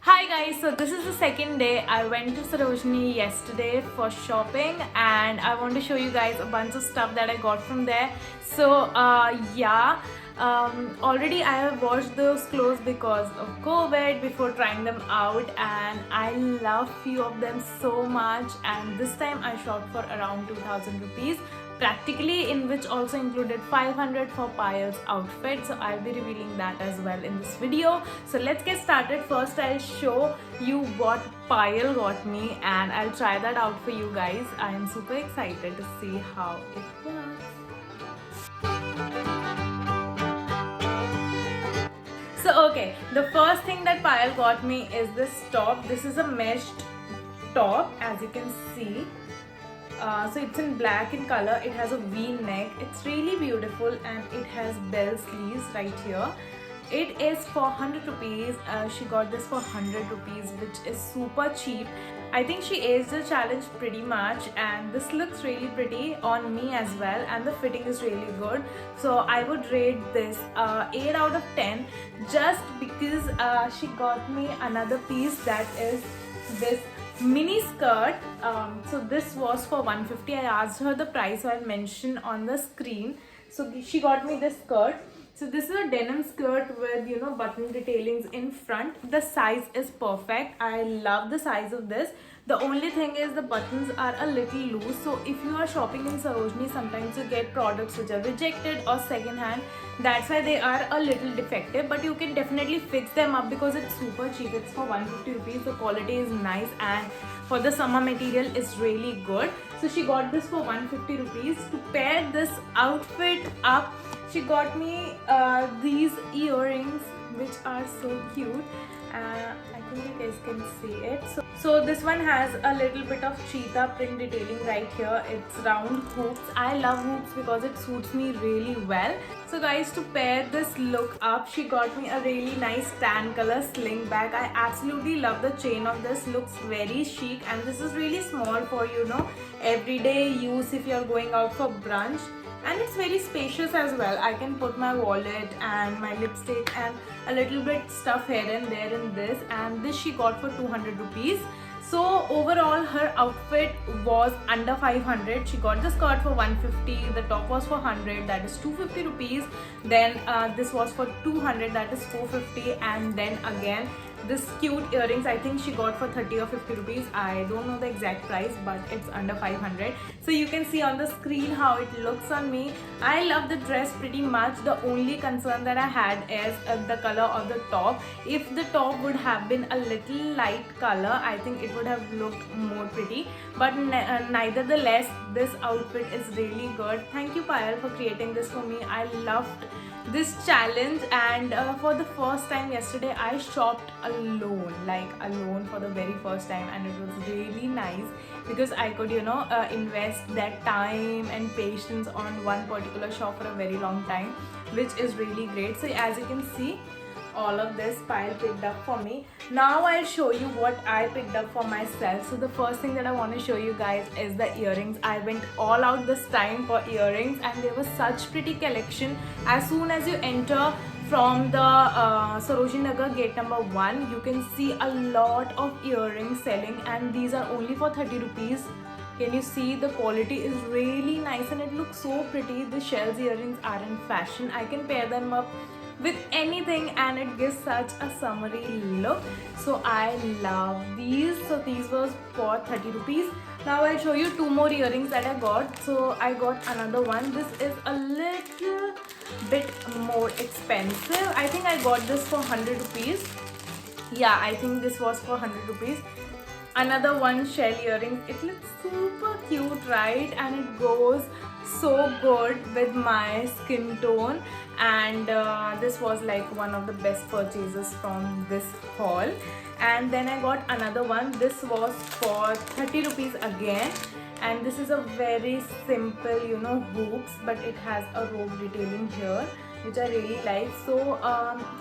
Hi guys, so this is the second day. I went to Sarojini yesterday for shopping and I want to show you guys a bunch of stuff that I got from there. Already I have washed those clothes because of COVID before trying them out, and I love few of them so much, and this time I shopped for around 2000 rupees practically, in which also included 500 for Payal's outfit. So I'll be revealing that as well in this video. So let's get started. First I'll show you what Payal got me and I'll try that out for you guys. I am super excited to see how it works. So okay, the first thing that Payal got me is this top. This is a meshed top, as you can see. So it's in black in color. It has a V neck. It's really beautiful and it has bell sleeves right here. It is for 100 rupees. She got this for 100 rupees, which is super cheap. I think she aced the challenge pretty much, and this looks really pretty on me as well, and the fitting is really good. So I would rate this 8 out of 10, just because she got me another piece that is this mini skirt. So this was for 150. I asked her the price, so I'll mention on the screen. So she got me this skirt. So this is a denim skirt with, you know, button detailings in front. The size is perfect. I love the size of this. The only thing is the buttons are a little loose. So if you are shopping in Sarojini, sometimes you get products which are rejected or second hand. That's why they are a little defective. But you can definitely fix them up because it's super cheap. It's for 150 rupees. The quality is nice, and for the summer material is really good. So she got this for 150 rupees. To pair this outfit up, she got me these earrings, which are so cute. I think you guys can see it. So this one has a little bit of cheetah print detailing right here. It's round hoops. I love hoops because it suits me really well. So guys, to pair this look up, she got me a really nice tan color sling bag. I absolutely love the chain of this. Looks very chic, and this is really small for, you know, everyday use if you're going out for brunch. And it's very spacious as well. I can put my wallet and my lipstick and a little bit stuff here and there in this, and this she got for 200 rupees. So overall her outfit was under 500. She got the skirt for 150, the top was for 100, that is 250 rupees. Then this was for 200, that is 450, and then again this cute earrings, I think she got for 30 or 50 rupees. I don't know the exact price, but it's under 500. So you can see on the screen how it looks on me. I love the dress pretty much. The only concern that I had is the color of the top. If the top would have been a little light color, I think it would have looked more pretty. But nevertheless, this outfit is really good. Thank you, Payal, for creating this for me. I loved this challenge, and for the first time yesterday I shopped alone for the very first time, and it was really nice because I could, you know, invest that time and patience on one particular shop for a very long time, which is really great. So as you can see, all of this Payal picked up for me. Now I'll show you what I picked up for myself. So the first thing that I want to show you guys is the earrings. I went all out this time for earrings, and there was such pretty collection. As soon as you enter from the Sarojini Nagar gate number 1, you can see a lot of earrings selling, and these are only for 30 rupees. Can you see? The quality is really nice and it looks so pretty. The shells earrings are in fashion. I can pair them up with anything and it gives such a summery look. So I love these. So these was for 30 rupees. Now I'll show you two more earrings that I got. So I got another one. This is a little bit more expensive. I think I got this for 100 rupees. Yeah, I think this was for 100 rupees. Another one, shell earrings. It looks super cute, right? And it goes so good with my skin tone, and this was like one of the best purchases from this haul. And then I got another one. This was for 30 rupees again, and this is a very simple, you know, hoops, but it has a rope detailing here, which I really like. So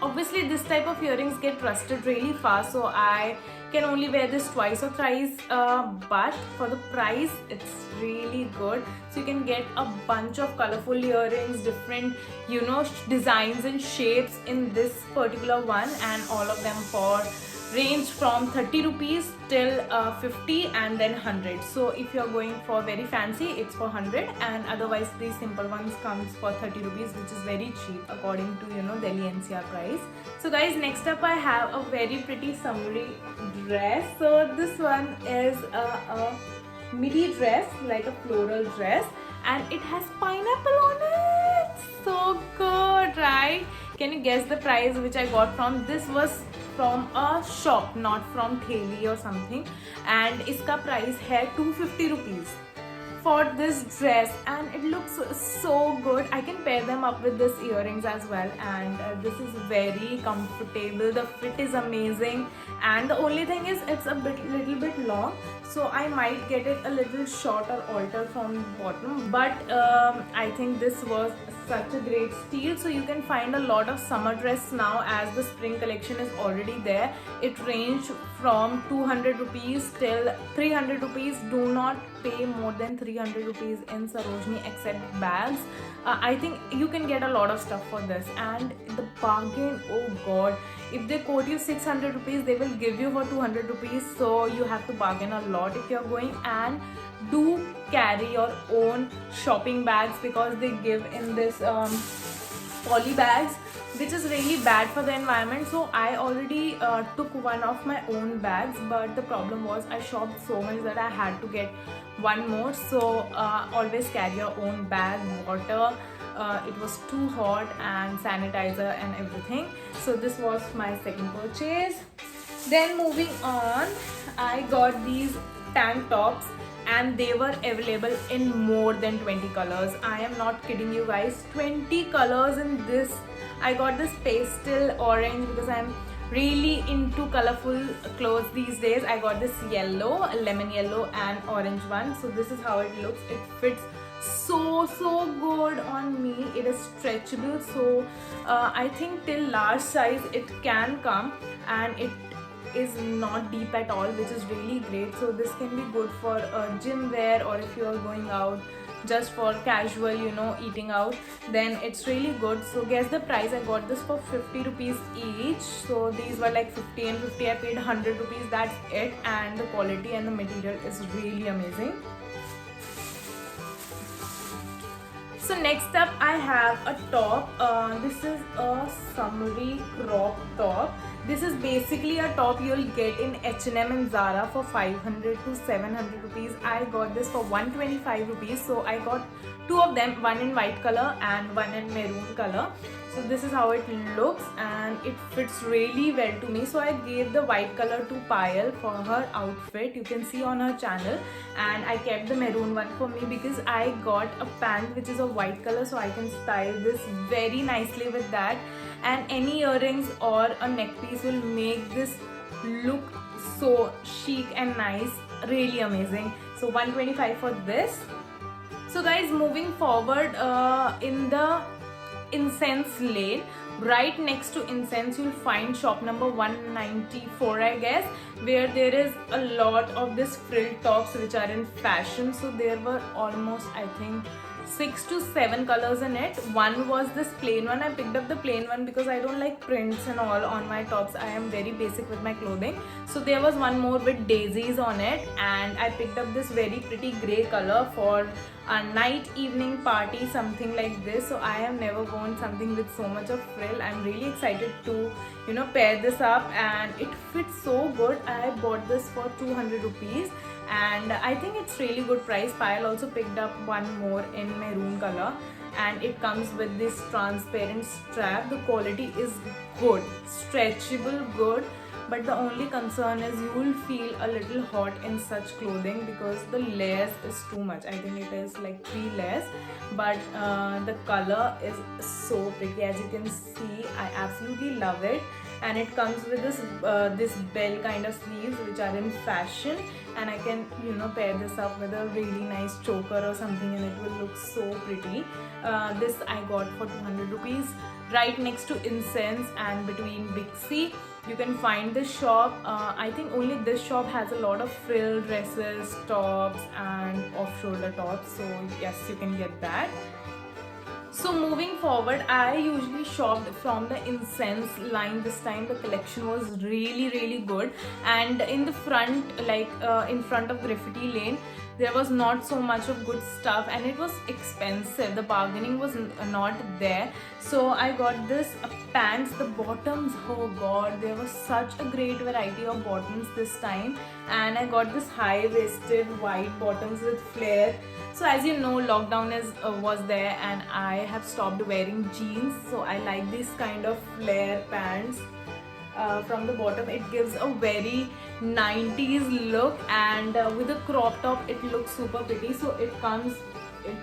obviously this type of earrings get rusted really fast, so I can only wear this twice or thrice, but for the price it's really good. So you can get a bunch of colorful earrings, different, you know, designs and shapes in this particular one, and all of them for range from 30 rupees till 50 and then 100. So if you're going for very fancy, it's for 100, and otherwise these simple ones comes for 30 rupees, which is very cheap according to Delhi NCR price. So guys, next up I have a very pretty summery dress. So this one is a midi dress, like a floral dress, and it has pineapple on it. So good, right? Can you guess the price which I got from? This was from a shop, not from Theli or something, and iska price है 250 rupees for this dress, and it looks so good. I can pair them up with this earrings as well, and this is very comfortable. The fit is amazing, and the only thing is it's a little bit long, so I might get it a little short or alter from bottom, but I think this was such a great steal. So you can find a lot of summer dress now, as the spring collection is already there. It ranged from 200 rupees till 300 rupees. Do not pay more than 300 rupees in Sarojini except bags. I think you can get a lot of stuff for this, and the bargain, oh god, if they quote you 600 rupees, they will give you for 200 rupees, so you have to bargain a lot if you're going. And do carry your own shopping bags, because they give in this poly bags, which is really bad for the environment. So I already took one of my own bags, but the problem was I shopped so much that I had to get one more. So always carry your own bag, water, it was too hot, and sanitizer and everything. So this was my second purchase. Then moving on, I got these tank tops, and they were available in more than 20 colors. I am not kidding you guys, 20 colors in this. I got this pastel orange because I'm really into colorful clothes these days. I got this yellow, lemon yellow, and orange one. So this is how it looks. It fits so good on me. It is stretchable, so I think till large size it can come, and it is not deep at all, which is really great. So this can be good for gym wear, or if you are going out just for casual, eating out, then it's really good. So guess the price. I got this for 50 rupees each. So these were like 50 and 50. I paid 100 rupees, that's it, and the quality and the material is really amazing. So next up I have a top. This is a summery crop top. This is basically a top you'll get in H&M and Zara for 500 to 700 rupees. I got this for 125 rupees. So I got two of them, one in white color and one in maroon color. So this is how it looks, and it fits really well to me. So I gave the white color to Payal for her outfit, you can see on her channel, and I kept the maroon one for me because I got a pant which is a white color, so I can style this very nicely with that. And any earrings or a neck piece will make this look so chic and nice, really amazing. So 125 for this. So guys, moving forward, in the incense lane, right next to incense, you'll find shop number 194, I guess, where there is a lot of this frill tops which are in fashion. So there were almost, I think, 6 to 7 colors in it. One was this plain one. I picked up the plain one because I don't like prints and all on my tops. I am very basic with my clothing. So there was one more with daisies on it, and I picked up this very pretty grey color for a night evening party, something like this. So I have never worn something with so much of frill. I'm really excited to pair this up, and it fits so good. I bought this for 200 rupees, and I think it's really good price. Payal also picked up one more in maroon color, and it comes with this transparent strap. The quality is good, stretchable, good, but the only concern is you will feel a little hot in such clothing because the layers is too much. I think it is like 3 layers, but the color is so pretty. As you can see, I absolutely love it, and it comes with this bell kind of sleeves which are in fashion, and I can pair this up with a really nice choker or something, and it will look so pretty. This I got for 200 rupees. Right next to incense and between Big C, you can find this shop. I think only this shop has a lot of frill dresses, tops, and off-shoulder tops. So yes, you can get that. So moving forward, I usually shopped from the incense line. This time the collection was really good, and in the front, in front of Graffiti Lane, there was not so much of good stuff, and it was expensive. The bargaining was not there. So I got this pants. The bottoms, oh god, there was such a great variety of bottoms this time, and I got this high-waisted white bottoms with flare. So as you know, lockdown was there, and I have stopped wearing jeans, so I like this kind of flare pants. From the bottom, it gives a very 90s look, and with a crop top it looks super pretty. So it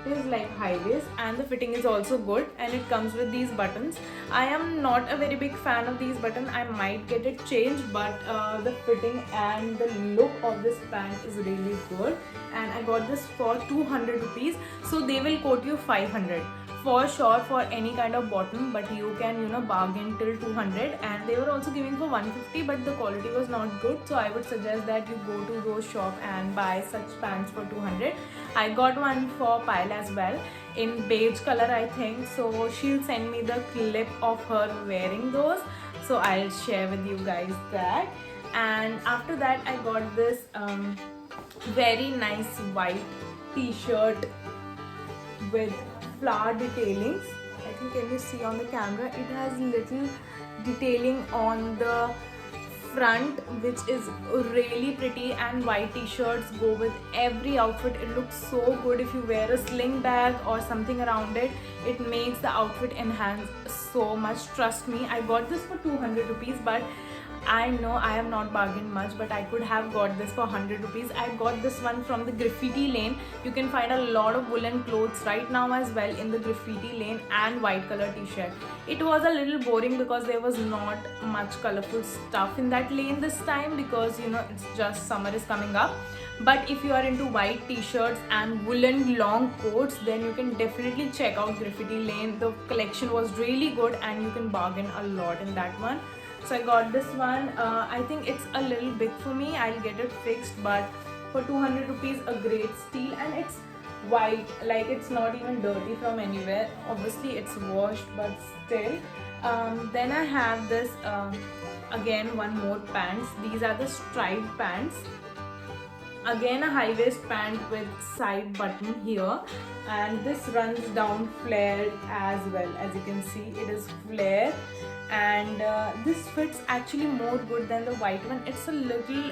is like high waist, and the fitting is also good, and it comes with these buttons. I am not a very big fan of these buttons. I might get it changed, but the fitting and the look of this pant is really good, and I got this for 200 rupees. So they will quote you 500 for sure for any kind of bottom, but you can bargain till 200, and they were also giving for 150, but the quality was not good. So I would suggest that you go to those shop and buy such pants for 200. I got one for Payal as well in beige color, I think. So she'll send me the clip of her wearing those, so I'll share with you guys that. And after that, I got this very nice white t-shirt with flower detailings. I think, can you see on the camera, it has little detailing on the front, which is really pretty, and white t-shirts go with every outfit. It looks so good. If you wear a sling bag or something around it, it makes the outfit enhance so much. Trust me, I got this for 200 rupees, but I know I have not bargained much, but I could have got this for 100 rupees. I got this one from the Graffiti Lane. You can find a lot of woolen clothes right now as well in the Graffiti Lane, and white color t-shirt. It was a little boring because there was not much colorful stuff in that lane this time, because it's just summer is coming up. But if you are into white t-shirts and woolen long coats, then you can definitely check out Graffiti Lane. The collection was really good, and you can bargain a lot in that one. So I got this one. I think it's a little big for me. I'll get it fixed, but for 200 rupees, a great steal. And it's white, like it's not even dirty from anywhere. Obviously it's washed, but still. Then I have this again, one more pants. These are the striped pants. Again, a high waist pant with side button here, and this runs down flared as well. As you can see, it is flare, and this fits actually more good than the white one. It's a little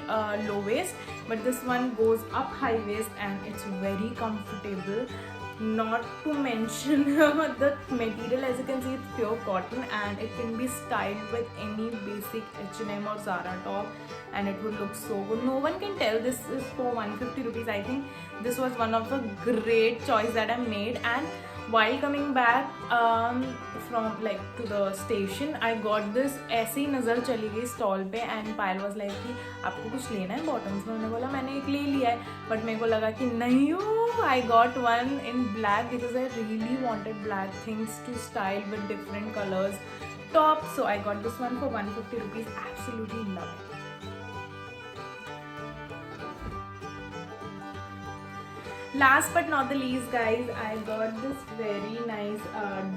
low waist, but this one goes up high waist, and it's very comfortable. Not to mention the material, as you can see, it's pure cotton, and it can be styled with any basic H&M or Zara top, and it would look so good. No one can tell this is for 150 rupees. I think this was one of the great choice that I made. And while coming back from to the station, I got this. ऐसे ही नज़र चली गई stall पे, and Payal was like कि आपको कुछ लेना है बॉटम्स में. मैंने बोला मैंने एक ले लिया है, बट मेरे को लगा कि नहीं हो. I got one in black because I really wanted black things to style with different colours top. So I got this one for 150 rupees. Absolutely love it. Last but not the least, guys, I got this very nice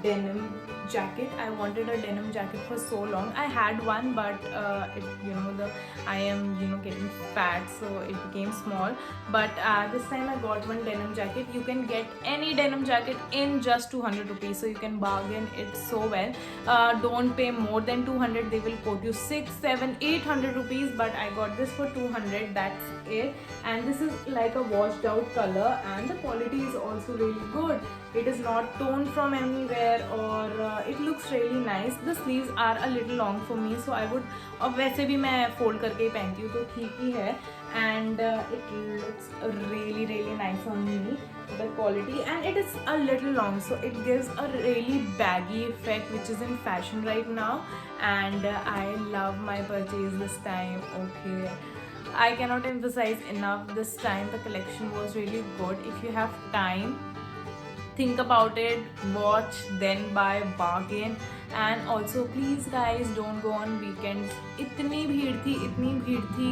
denim jacket. I wanted a denim jacket for so long. I had one, but I am getting fat, so it became small. But this time I got one denim jacket. You can get any denim jacket in just 200 rupees, so you can bargain it so well. Don't pay more than 200. They will quote you 600, 700, 800 rupees, but I got this for 200. That's it. And this is like a washed out color, and the quality is also really good. It is not torn from anywhere, or it looks really nice. The sleeves are a little long for me, so I would, और वैसे भी मैं fold करके ही पहनती हूँ तो ठीक ही है. And it looks really nice on me, the quality, and it is a little long, so it gives a really baggy effect, which is in fashion right now. And I love my purchase this time. Okay, I cannot emphasize enough, this time the collection was really good. If you have time, think about it, watch, then buy, bargain. And also please guys don't go on weekends. इतनी भीड़ थी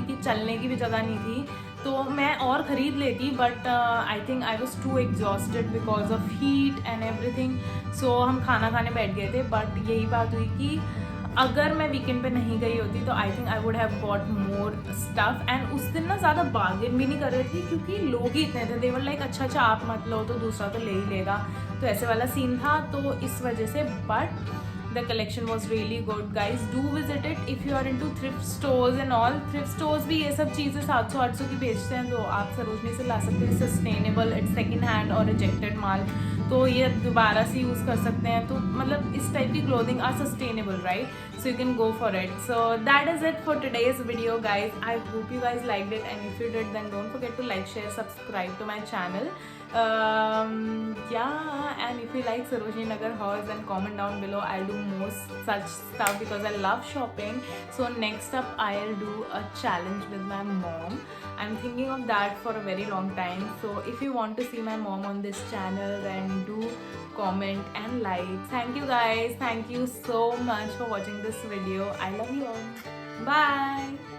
कि चलने की भी जगह नहीं थी, तो मैं और ख़रीद लेती, but I think I was too exhausted because of heat and everything. So हम खाना खाने बैठ गए थे. बट यही बात हुई कि अगर मैं वीकेंड पे नहीं गई होती तो आई think I would have bought more stuff. And उस दिन ना ज़्यादा बार्गेन भी नहीं कर रहे थे क्योंकि लोग ही इतने थे. देवर लाइक अच्छा आप मत लो तो दूसरा तो ले ही लेगा, तो ऐसे वाला सीन था, तो इस वजह से. But the collection was really good guys. Do visit it if you are into thrift stores and all. thrift stores भी ये सब चीज़ें 700-800 की बेचते हैं, तो आप सरोजनी से ला सकते हैं. सस्टेनेबल, इट्स सेकेंड हैंड और रिजेक्टेड माल, तो ये दोबारा से यूज़ कर सकते हैं. तो मतलब इस टाइप की clothing are sustainable, right? So you can go for it. So that is it for today's video guys. I hope you guys liked it, and if you did then don't forget to like, share, subscribe to my channel. Yeah, and if you like Sarojini Nagar hauls then comment down below. I'll do more such stuff because I love shopping. So next up I'll do a challenge with my mom. I'm thinking of that for a very long time. So if you want to see my mom on this channel then do comment and like. Thank you guys. Thank you so much for watching this video. I love you all. Bye.